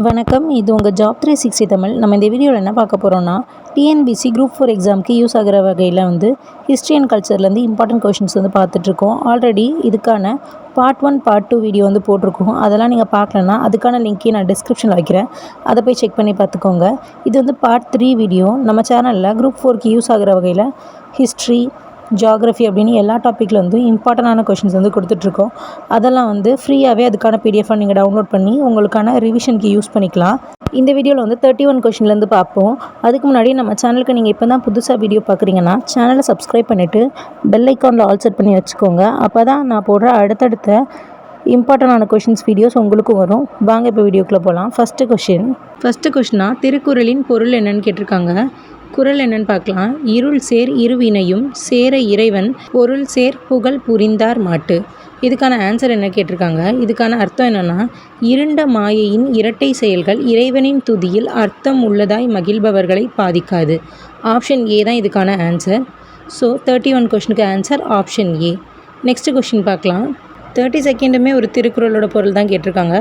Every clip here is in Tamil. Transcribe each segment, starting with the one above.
வணக்கம். இது உங்கள் ஜாப் 360 தமிழ். நம்ம இந்த வீடியோவில் என்ன பார்க்க போகிறோம்னா, டிஎன்பிஎஸ்சி குரூப் 4 எக்ஸாமுக்கு யூஸ் ஆகிற வகையில் ஹிஸ்ட்ரி அண்ட் கல்ச்சர்லேருந்து இம்பார்ட்டன்ட் கொஷின்ஸ் பார்த்துட்ருக்கோம். ஆல்ரெடி இதுக்கான பார்ட் 1 பார்ட் 2 வீடியோ போட்டிருக்கோம். அதெல்லாம் நீங்கள் பார்க்கலன்னா அதுக்கான லிங்க்கையும் நான் டிஸ்கிரிப்ஷனில் வைக்கிறேன். அதை போய் செக் பண்ணி பார்த்துக்கோங்க. இது பார்ட் 3 வீடியோ. நம்ம சேனலில் குரூப் 4க்கு யூஸ் ஆகிற வகையில் ஹிஸ்ட்ரி, ஜியாகிரஃபி அப்படின்னு எல்லா டாப்பிக்கில் இம்பார்ட்டண்டான கொஷின்ஸ் கொடுத்துட்ருக்கோம். அதெல்லாம் ஃப்ரீயாகவே அதுக்கான பிடிஎஃபாக நீங்கள் டவுன்லோட் பண்ணி உங்களுக்கான ரிவிஷனுக்கு யூஸ் பண்ணிக்கலாம். இந்த வீடியோவில் 31 கொஷின்லேருந்து பார்ப்போம். அதுக்கு முன்னாடி நம்ம சேனலுக்கு நீங்கள் இப்போ தான் புதுசாக வீடியோ பார்க்குறீங்கன்னா சேனலை சப்ஸ்கிரைப் பண்ணிவிட்டு பெல் ஐக்கானில் ஆல் செட் பண்ணி வச்சுக்கோங்க. அப்போ தான் நான் போடுற அடுத்தடுத்த இம்பார்ட்டண்டான கொஷின்ஸ் வீடியோஸ் உங்களுக்கும் வரும். வாங்க இப்போ வீடியோக்குள்ளே போகலாம். ஃபஸ்ட்டு கொஷினாக திருக்குறளின் பொருள் என்னன்னு கேட்டிருக்காங்க. குறள் என்னன்னு பார்க்கலாம். இருள் சேர் இருவினையும் சேர இறைவன் பொருள் சேர் புகழ் புரிந்தார் மாட்டு. இதுக்கான ஆன்சர் என்ன கேட்டிருக்காங்க. இதுக்கான அர்த்தம் என்னென்னா, இருண்ட மாயையின் இரட்டை செயல்கள் இறைவனின் துதியில் அர்த்தம் உள்ளதாய் மகிழ்பவர்களை பாதிக்காது. ஆப்ஷன் ஏ தான் இதுக்கான ஆன்சர். ஸோ 31 கொஷினுக்கு answer option A. Next question பார்க்கலாம். 30 செகண்டுமே ஒரு திருக்குறளோட பொருள் தான் கேட்டிருக்காங்க.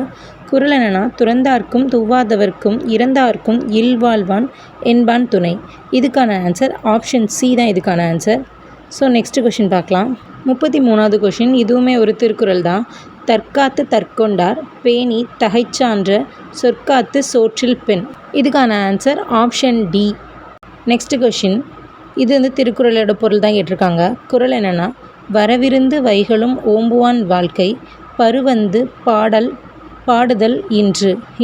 குறள் என்னென்னா, துறந்தார்க்கும் துவாதவர்க்கும் இறந்தார்க்கும் இல்வாழ்வான் என்பான் துணை. இதுக்கான ஆன்சர் ஆப்ஷன் சி தான் இதுக்கான ஆன்சர். ஸோ நெக்ஸ்ட் கொஷின் பார்க்கலாம். 33வது கொஷின். இதுவுமே ஒரு திருக்குறள் தான். தற்காத்து தற்கொண்டார் பேணி தகைச்சான்ற சொற்காத்து சோற்றில் பெண். இதுக்கான answer option D. Next question. இது திருக்குறளோட பொருள் தான் கேட்டிருக்காங்க. குறள் என்னென்னா, வரவிருந்து வைகளும் ஓம்புவான் வாழ்க்கை பருவந்து பாடுதல்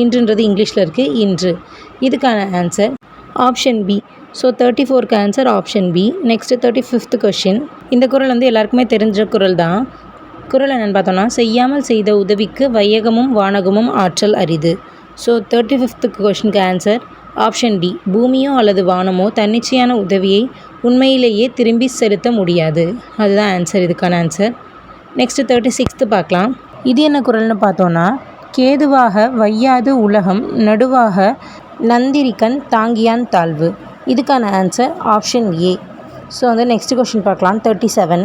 இன்றுன்றது இங்கிலீஷில் இருக்குது, இன்று. இதுக்கான ஆன்சர் ஆப்ஷன் பி. ஸோ 34க்கு answer option B. Next 35th question. இந்த குறள் எல்லாருக்குமே தெரிஞ்ச குறள் தான். குறள் என்னென்னு பார்த்தோன்னா, செய்யாமல் செய்த உதவிக்கு வையகமும் வானகமும் ஆற்றல் அரிது. ஸோ 35th கொஷினுக்கு ஆன்சர் ஆப்ஷன் டி. பூமியோ அல்லது வானமோ தன்னிச்சையான உதவியை உண்மையிலேயே திரும்பி செலுத்த முடியாது. அதுதான் ஆன்சர், இதுக்கான ஆன்சர். நெக்ஸ்ட் 36th பார்க்கலாம். இது என்ன குறள்னு பார்த்தோன்னா, கேதுவாக வையாது உலகம் நடுவாக நந்திரிக்கண் தாங்கியான் தாழ்வு. இதுக்கான ஆன்சர் ஆப்ஷன் ஏ. ஸோ நெக்ஸ்ட் கொஷின் பார்க்கலாம். 37.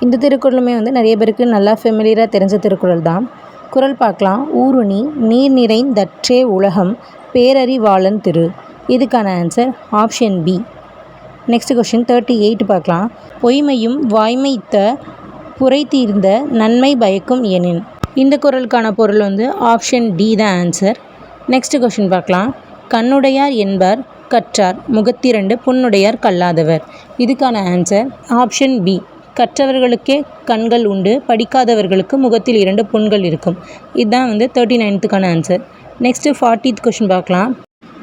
இந்த திருக்குறளுமே நிறைய பேருக்கு நல்லா ஃபெமிலியராக தெரிஞ்ச திருக்குறள் தான். குறள் பார்க்கலாம். ஊருணி நீர் நிறைந்தற்றே உலகம் பேரறிவாளன் திரு. இதுக்கான answer option B. Next question 38 பார்க்கலாம். பொய்மையும் வாய்மைத்த புரை தீர்ந்த நன்மை பயக்கும் எனின். இந்த குறளுக்கான பொருள் ஆப்ஷன் டி தான் ஆன்சர். நெக்ஸ்ட் கொஷின் பார்க்கலாம். கண்ணுடையார் என்பார் கற்றார் முகத்திரண்டு புண்ணுடையார் கல்லாதவர். இதுக்கான ஆன்சர் ஆப்ஷன் பி. கற்றவர்களுக்கே கண்கள் உண்டு, படிக்காதவர்களுக்கு முகத்தில் 2 புண்கள் இருக்கும். இதுதான் 39th answer. Next 40th question பார்க்கலாம்.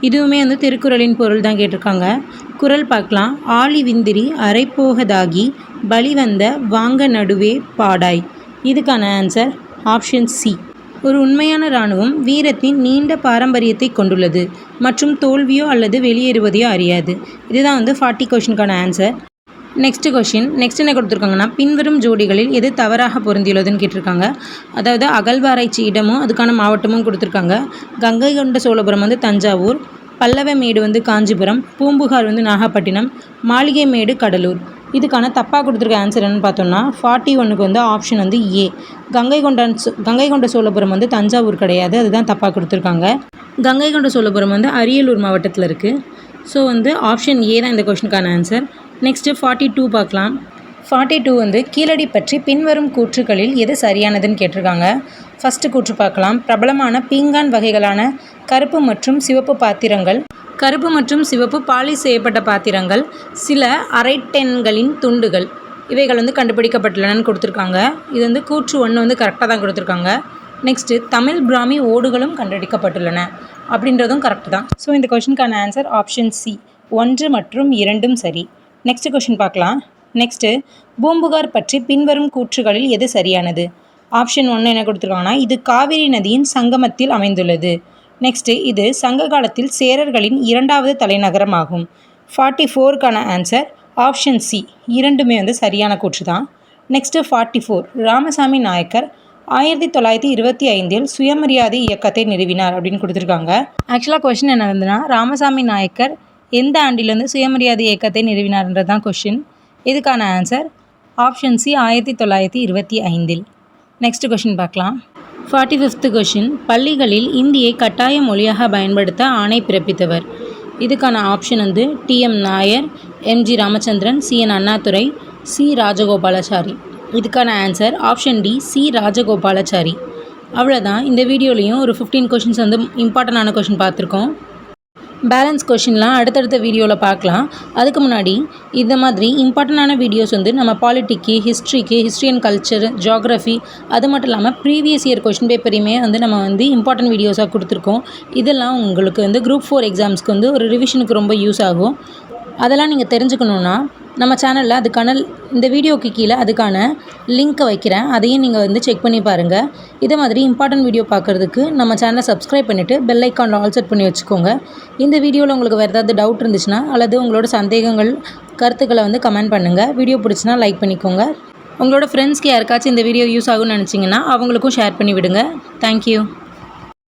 இதுவுமே திருக்குறளின் பொருள் தான் கேட்டிருக்காங்க. குறள் பார்க்கலாம். ஆழி விந்திரி அரைப்போகதாகி பலிவந்த வாங்க நடுவே பாடாய். இதுக்கான ஆன்சர் ஆப்ஷன் சி. ஒரு உண்மையான இராணுவம் வீரத்தின் நீண்ட பாரம்பரியத்தை கொண்டுள்ளது மற்றும் தோல்வியோ அல்லது வெளியேறுவதையோ அறியாது. இதுதான் 40 கொஷினுக்கான ஆன்சர். Next question. நெக்ஸ்ட் என்ன கொடுத்துருக்காங்கன்னா, பின்வரும் ஜோடிகளில் எது தவறாக பொருந்தியுள்ளதுன்னு கேட்டிருக்காங்க. அதாவது அகழ்வாராய்ச்சி இடமும் அதுக்கான மாவட்டமும் கொடுத்துருக்காங்க. கங்கை கொண்ட சோழபுரம் தஞ்சாவூர், பல்லவ மேடு காஞ்சிபுரம், பூம்புகார் நாகப்பட்டினம், மாளிகை மேடு கடலூர். இதுக்கான தப்பாக கொடுத்துருக்க ஆன்சர் என்னன்னு பார்த்தோம்னா 41க்கு ஆப்ஷன் ஏ. கங்கை கொண்ட சோழபுரம் தஞ்சாவூர் கிடையாது, அதுதான் தப்பாக கொடுத்துருக்காங்க. கங்கை கொண்ட சோழபுரம் அரியலூர் மாவட்டத்தில் இருக்குது. ஸோ ஆப்ஷன் ஏ தான் இந்த கொஷினுக்கான ஆன்சர். நெக்ஸ்ட்டு 42 பார்க்கலாம். 42 கீழடி பற்றி பின்வரும் கூற்றுகளில் எது சரியானதுன்னு கேட்டிருக்காங்க. ஃபஸ்ட்டு கூற்று பார்க்கலாம். பிரபலமான பீங்கான் வகைகளான கருப்பு மற்றும் சிவப்பு பாலிஷ் செய்யப்பட்ட பாத்திரங்கள், சில அரைட்டென்களின் துண்டுகள் இவைகள் கண்டுபிடிக்கப்பட்டுள்ளனன்னு கொடுத்துருக்காங்க. இது கூற்று 1 கரெக்டாக தான் கொடுத்துருக்காங்க. நெக்ஸ்ட்டு தமிழ் பிராமி ஓடுகளும் கண்டெடுக்கப்பட்டுள்ளன அப்படின்றதும் கரெக்டு தான். ஸோ இந்த கொஷினுக்கான ஆன்சர் ஆப்ஷன் சி. 1 மற்றும் 2 சரி. நெக்ஸ்ட் கொஷின் பார்க்கலாம். நெக்ஸ்ட்டு பூம்புகார் பற்றி பின்வரும் கூற்றுகளில் எது சரியானது. ஆப்ஷன் 1 என்ன கொடுத்துருக்காங்கன்னா, இது காவிரி நதியின் சங்கமத்தில் அமைந்துள்ளது. நெக்ஸ்ட்டு இது சங்க காலத்தில் சேரர்களின் 2வது தலைநகரம் ஆகும். 44க்கான ஆன்சர் ஆப்ஷன் சி. 2மே சரியான கூற்று தான். நெக்ஸ்ட்டு 44 ராமசாமி நாயக்கர் 1925 சுயமரியாதை இயக்கத்தை நிறுவினார் அப்படின்னு கொடுத்துருக்காங்க. ஆக்சுவலாக கொஷின் என்ன இருந்ததுன்னா, ராமசாமி நாயக்கர் எந்த ஆண்டில் சுயமரியாதை இயக்கத்தை நிறுவினார்ன்றது தான் கொஷின். இதுக்கான answer option C 1925. Next question பார்க்கலாம். 45th கொஷின், பள்ளிகளில் இந்தியை கட்டாய மொழியாக பயன்படுத்த ஆணை பிறப்பித்தவர். இதுக்கான ஆப்ஷன் வந்து TM. Nair, MG. Ramachandran, CN. Annadurai, C. Rajagopalachari. இதுக்கான answer option D, C. Rajagopalachari. அவ்வளோதான். இந்த வீடியோலையும் ஒரு 15 கொஷின்ஸ் வந்து இம்பார்ட்டண்டான கொஷின் பார்த்துருக்கோம். பேலன்ஸ் கொஷின்லாம் அடுத்தடுத்த வீடியோவில் பார்க்கலாம். அதுக்கு முன்னாடி இந்த மாதிரி இம்பார்ட்டண்டான வீடியோஸ் வந்து நம்ம பாலிட்டிக்கு, ஹிஸ்ட்ரி அண்ட் கல்ச்சர், ஜியாகிரஃபி, அது மட்டும் இல்லாமல் ப்ரீவியஸ் இயர் கொஷின் பேப்பரையுமே வந்து நம்ம வந்து இம்பார்ட்டன்ட் வீடியோஸாக கொடுத்துருக்கோம். இதெல்லாம் உங்களுக்கு வந்து குரூப் 4 எக்ஸாம்ஸ்க்கு வந்து ஒரு ரிவிஷனுக்கு ரொம்ப யூஸ் ஆகும். அதெல்லாம் நீங்கள் தெரிஞ்சுக்கணுன்னா நம்ம சேனலில் அதுக்கான இந்த வீடியோக்கு கீழே அதுக்கான லிங்க்கை வைக்கிறேன். அதையும் நீங்கள் வந்து செக் பண்ணி பாருங்கள். இதே மாதிரி இம்பார்ட்டன்ட் வீடியோ பார்க்குறதுக்கு நம்ம சேனலை சப்ஸ்கிரைப் பண்ணிவிட்டு பெல் ஐக்கானில் ஆல் செட் பண்ணி வச்சுக்கோங்க. இந்த வீடியோவில் உங்களுக்கு வேறு ஏதாவது டவுட் இருந்துச்சுன்னா அல்லது உங்களோட சந்தேகங்கள், கருத்துக்களை வந்து கமெண்ட் பண்ணுங்கள். வீடியோ பிடிச்சினா லைக் பண்ணிக்கோங்க. உங்களோட ஃப்ரெண்ட்ஸ்க்கு யாருக்காச்சும் இந்த வீடியோ யூஸ் ஆகும்னு நினச்சிங்கன்னா அவங்களுக்கும் ஷேர் பண்ணி விடுங்க. தேங்க்யூ.